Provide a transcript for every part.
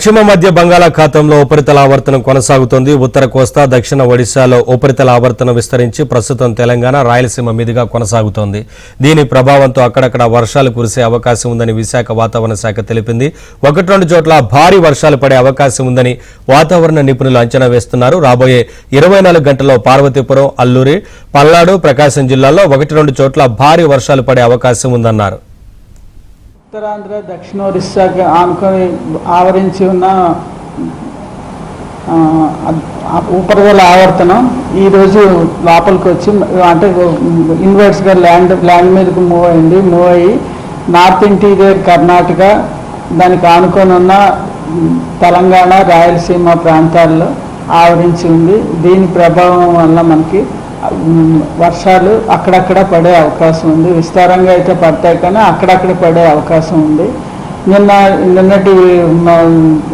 పశ్చిమ మధ్య బంగాళాఖాతంలో ఉపరితల ఆవర్తనం కొనసాగుతోంది. ఉత్తర కోస్తా, దక్షిణ ఒడిశాలో ఉపరితల ఆవర్తనం విస్తరించి ప్రస్తుతం తెలంగాణ, రాయలసీమ మీదుగా కొనసాగుతోంది. దీని ప్రభావంతో అక్కడక్కడ వర్షాలు కురిసే అవకాశం ఉందని విశాఖ వాతావరణ శాఖ తెలిపింది. 1-2 చోట్ల భారీ వర్షాలు పడే అవకాశం ఉందని వాతావరణ నిపుణులు అంచనా వేస్తున్నారు. రాబోయే 24 గంటల్లో పార్వతీపురం, అల్లూరి, పల్నాడు, ప్రకాశం జిల్లాల్లో 1-2 చోట్ల భారీ వర్షాలు పడే అవకాశం ఉందన్నారు. ఉత్తరాంధ్ర, దక్షిణ ఒరిస్సాకి ఆనుకొని ఆవరించి ఉన్న ఉపరితల ఆవర్తనం ఈరోజు లోపలికి వచ్చి అంటే ఇన్వర్స్గా ల్యాండ్ మీదకి మూవ్ అయ్యి నార్త్ ఇంటీరియర్ కర్ణాటక, దానికి ఆనుకొని ఉన్న తెలంగాణ, రాయలసీమ ప్రాంతాల్లో ఆవరించి ఉంది. దీని ప్రభావం వల్ల మనకి వర్షాలు అక్కడక్కడ పడే అవకాశం ఉంది. విస్తారంగా అయితే పడతాయి కానీ అక్కడక్కడ పడే అవకాశం ఉంది. నిన్నటి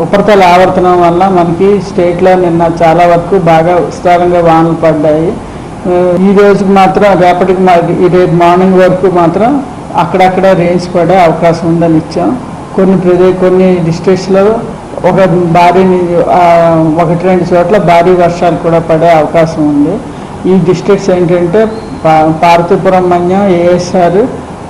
ఉపరితల ఆవర్తనం వల్ల మనకి స్టేట్లో నిన్న చాలా వరకు బాగా విస్తారంగా వానలు పడ్డాయి. ఈ రోజుకి మాత్రం రేపు మార్నింగ్ వరకు మాత్రం అక్కడక్కడ రేంజ్ పడే అవకాశం ఉందని ఇచ్చాం. కొన్ని డిస్ట్రిక్ట్స్లో ఒక 1-2 చోట్ల భారీ వర్షాలు కూడా పడే అవకాశం ఉంది. ఈ డిస్ట్రిక్ట్స్ ఏంటంటే పార్వతీపురం, మన్యం, ఏఎస్ఆర్,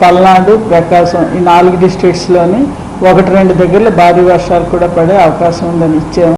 పల్నాడు, ప్రకాశం, ఈ 4 డిస్ట్రిక్ట్స్లోని 1-2 దగ్గరలో భారీ వర్షాలు కూడా పడే అవకాశం ఉందని ఇచ్చాము.